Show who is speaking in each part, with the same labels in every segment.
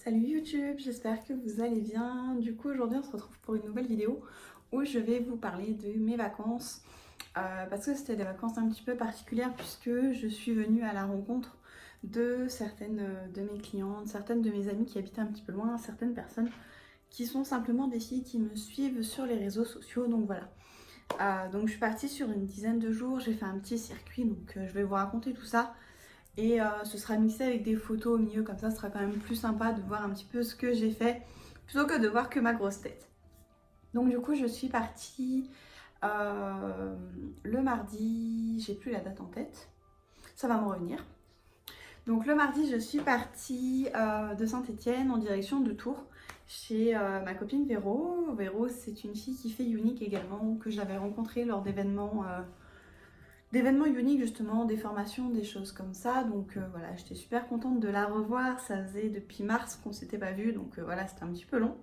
Speaker 1: Salut YouTube, j'espère que vous allez bien. Du coup aujourd'hui on se retrouve pour une nouvelle vidéo où je vais vous parler de mes vacances parce que c'était des vacances un petit peu particulières puisque je suis venue à la rencontre de certaines de mes clientes, certaines de mes amies qui habitent un petit peu loin, certaines personnes qui sont simplement des filles qui me suivent sur les réseaux sociaux, donc voilà. Donc je suis partie sur une dizaine de jours, j'ai fait un petit circuit, donc je vais vous raconter tout ça. Et ce sera mixé avec des photos au milieu, comme ça ce sera quand même plus sympa de voir un petit peu ce que j'ai fait plutôt que de voir que ma grosse tête. Donc du coup je suis partie le mardi, j'ai plus la date en tête, ça va me revenir. Donc le mardi je suis partie de Saint-Étienne en direction de Tours chez ma copine Véro. Véro c'est une fille qui fait Unique également, que j'avais rencontrée lors d'événements uniques justement, des formations, des choses comme ça. Donc voilà, j'étais super contente de la revoir. Ça faisait depuis mars qu'on s'était pas vu, donc voilà, c'était un petit peu long.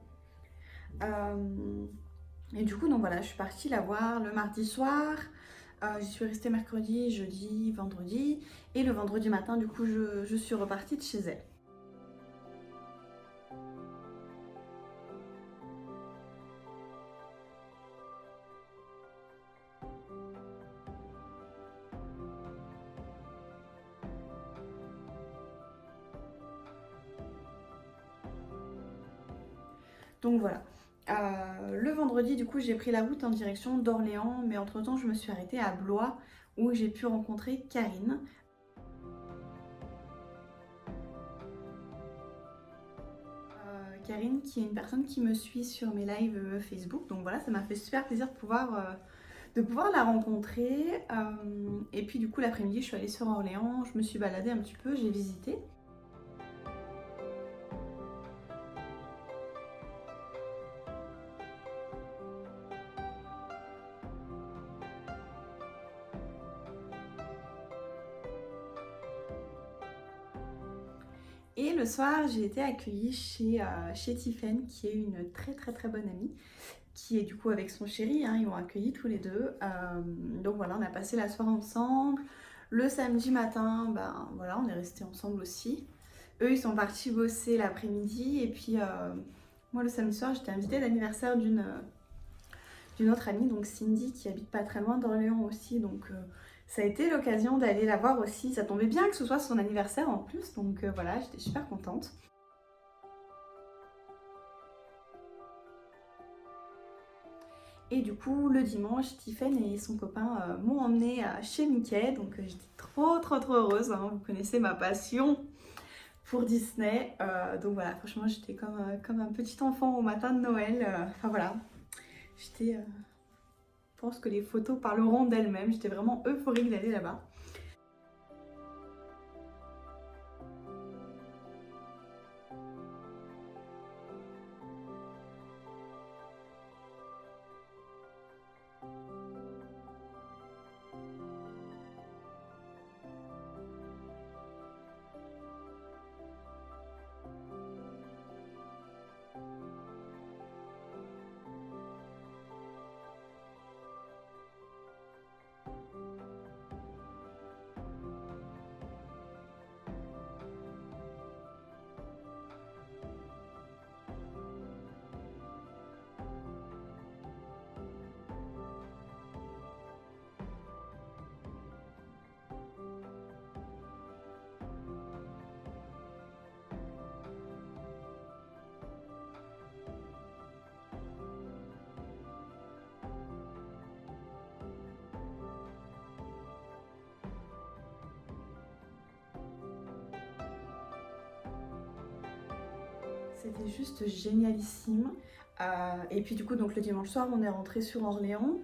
Speaker 1: Et du coup, donc voilà, je suis partie la voir le mardi soir. J'y suis restée mercredi, jeudi, vendredi. Et le vendredi matin, du coup, je suis repartie de chez elle. Donc voilà. Le vendredi, du coup, j'ai pris la route en direction d'Orléans, mais entre-temps, je me suis arrêtée à Blois où j'ai pu rencontrer Karine. Karine qui est une personne qui me suit sur mes lives Facebook, donc voilà, ça m'a fait super plaisir de pouvoir la rencontrer. Et puis du coup l'après-midi je suis allée sur Orléans, je me suis baladée un petit peu, j'ai visité. Et le soir j'ai été accueillie chez Tiffen qui est une très bonne amie, qui est du coup avec son chéri, hein, ils m'ont accueilli tous les deux. Donc voilà, on a passé la soirée ensemble. Le samedi matin, ben voilà, on est restés ensemble aussi. Eux, ils sont partis bosser l'après-midi. Et puis, moi, le samedi soir, j'étais invitée à l'anniversaire d'une autre amie, donc Cindy, qui habite pas très loin d'Orléans aussi. Donc, ça a été l'occasion d'aller la voir aussi. Ça tombait bien que ce soit son anniversaire en plus. Donc, voilà, j'étais super contente. Et du coup, le dimanche, Tiffen et son copain m'ont emmenée chez Mickey. Donc, j'étais trop heureuse. Hein. Vous connaissez ma passion pour Disney. Donc voilà, franchement, j'étais comme un petit enfant au matin de Noël. Enfin voilà, j'étais... je pense que les photos parleront d'elles-mêmes. J'étais vraiment euphorique d'aller là-bas. C'était juste génialissime. Et puis du coup, donc le dimanche soir, on est rentré sur Orléans.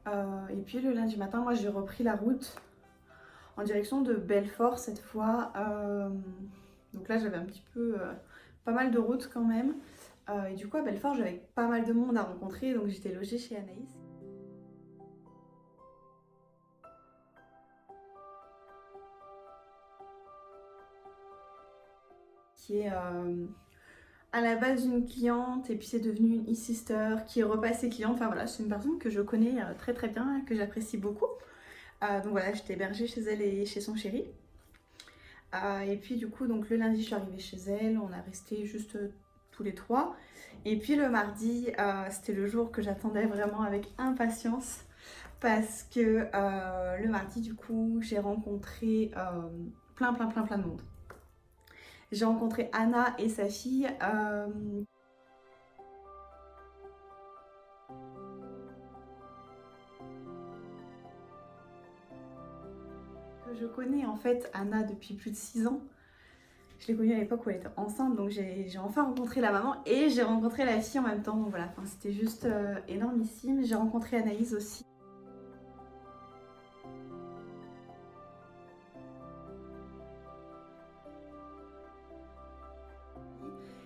Speaker 1: Et puis le lundi matin, moi j'ai repris la route en direction de Belfort cette fois. Donc là, j'avais un petit peu pas mal de route quand même. Et du coup, à Belfort, j'avais pas mal de monde à rencontrer, donc j'étais logée chez Anaïs. Qui est à la base une cliente et puis c'est devenu une e-sister qui est repassée cliente. Enfin voilà, c'est une personne que je connais très bien, que j'apprécie beaucoup. Donc voilà, j'étais hébergée chez elle et chez son chéri. Et puis du coup, donc le lundi, je suis arrivée chez elle, on a resté juste tous les trois. Et puis le mardi, c'était le jour que j'attendais vraiment avec impatience parce que le mardi, du coup, j'ai rencontré plein de monde. J'ai rencontré Anna et sa fille. Que je connais en fait Anna depuis plus de 6 ans. Je l'ai connue à l'époque où elle était enceinte, donc j'ai enfin rencontré la maman et j'ai rencontré la fille en même temps. Donc voilà, enfin, c'était juste énormissime. J'ai rencontré Anaïs aussi.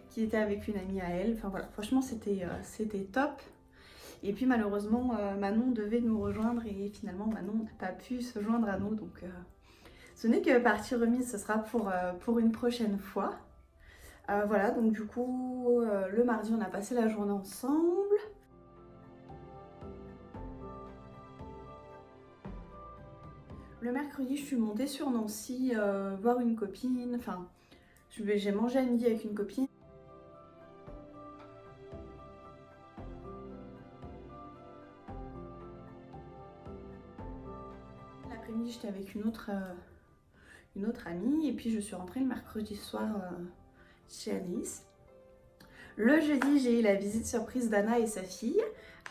Speaker 1: Qui était avec une amie à elle. Enfin voilà, franchement c'était top. Et puis malheureusement Manon devait nous rejoindre et finalement Manon n'a pas pu se joindre à nous. Donc ce n'est que partie remise, ce sera pour une prochaine fois. Voilà, donc du coup le mardi on a passé la journée ensemble. Le mercredi je suis montée sur Nancy voir une copine. Enfin j'ai mangé à midi avec une copine. L'après-midi, j'étais avec une autre amie et puis je suis rentrée le mercredi soir chez Anaïs. Le jeudi, j'ai eu la visite surprise d'Anna et sa fille.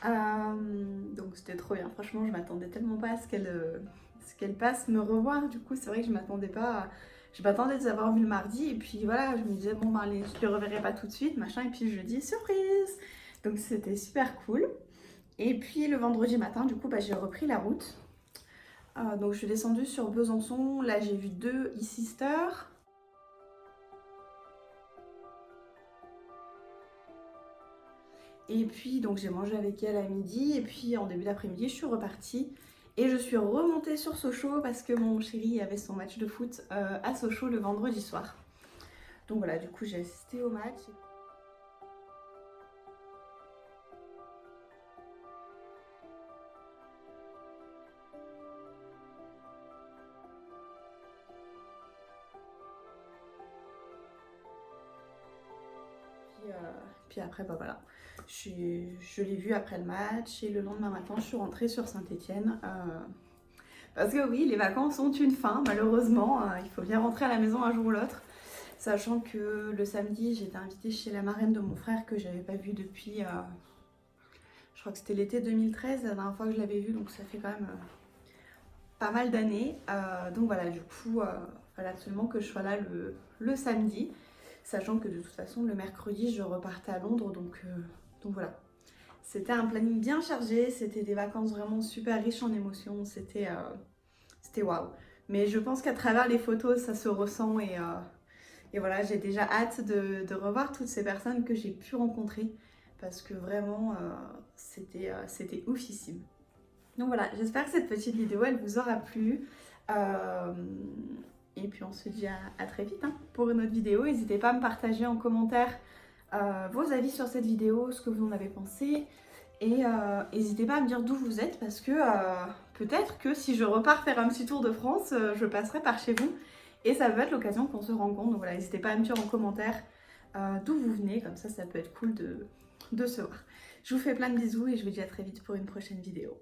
Speaker 1: Donc c'était trop bien. Franchement, je m'attendais tellement pas à ce qu'elle passe me revoir. Du coup, c'est vrai que je m'attendais pas. Je m'attendais de les avoir vus le mardi et puis voilà, je me disais bon, ben, allez, je les reverrai pas tout de suite, machin. Et puis jeudi, surprise. Donc c'était super cool. Et puis le vendredi matin, du coup, bah, j'ai repris la route. Donc je suis descendue sur Besançon. Là, j'ai vu 2 e-sisters. Et puis donc j'ai mangé avec elle à midi. Et puis en début d'après-midi, je suis repartie. Et je suis remontée sur Sochaux parce que mon chéri avait son match de foot à Sochaux le vendredi soir. Donc voilà, du coup j'ai assisté au match. Puis après, bah voilà, je l'ai vu après le match et le lendemain matin, je suis rentrée sur Saint-Étienne. Parce que oui, les vacances ont une fin, malheureusement. Il faut bien rentrer à la maison un jour ou l'autre. Sachant que le samedi, j'étais invitée chez la marraine de mon frère que j'avais pas vue depuis, je crois que c'était l'été 2013, la dernière fois que je l'avais vue, donc ça fait quand même pas mal d'années. Donc voilà, du coup, il fallait absolument que je sois là le samedi. Sachant que de toute façon, le mercredi, je repartais à Londres, donc voilà. C'était un planning bien chargé, c'était des vacances vraiment super riches en émotions, c'était waouh. Mais je pense qu'à travers les photos, ça se ressent et voilà, j'ai déjà hâte de revoir toutes ces personnes que j'ai pu rencontrer parce que vraiment, c'était oufissime. Donc voilà, j'espère que cette petite vidéo, elle vous aura plu. Et puis on se dit à très vite hein, pour une autre vidéo. N'hésitez pas à me partager en commentaire vos avis sur cette vidéo, ce que vous en avez pensé. Et n'hésitez pas à me dire d'où vous êtes parce que peut-être que si je repars faire un petit tour de France, je passerai par chez vous. Et ça peut être l'occasion qu'on se rencontre. Donc voilà, n'hésitez pas à me dire en commentaire d'où vous venez. Comme ça peut être cool de se voir. Je vous fais plein de bisous et je vous dis à très vite pour une prochaine vidéo.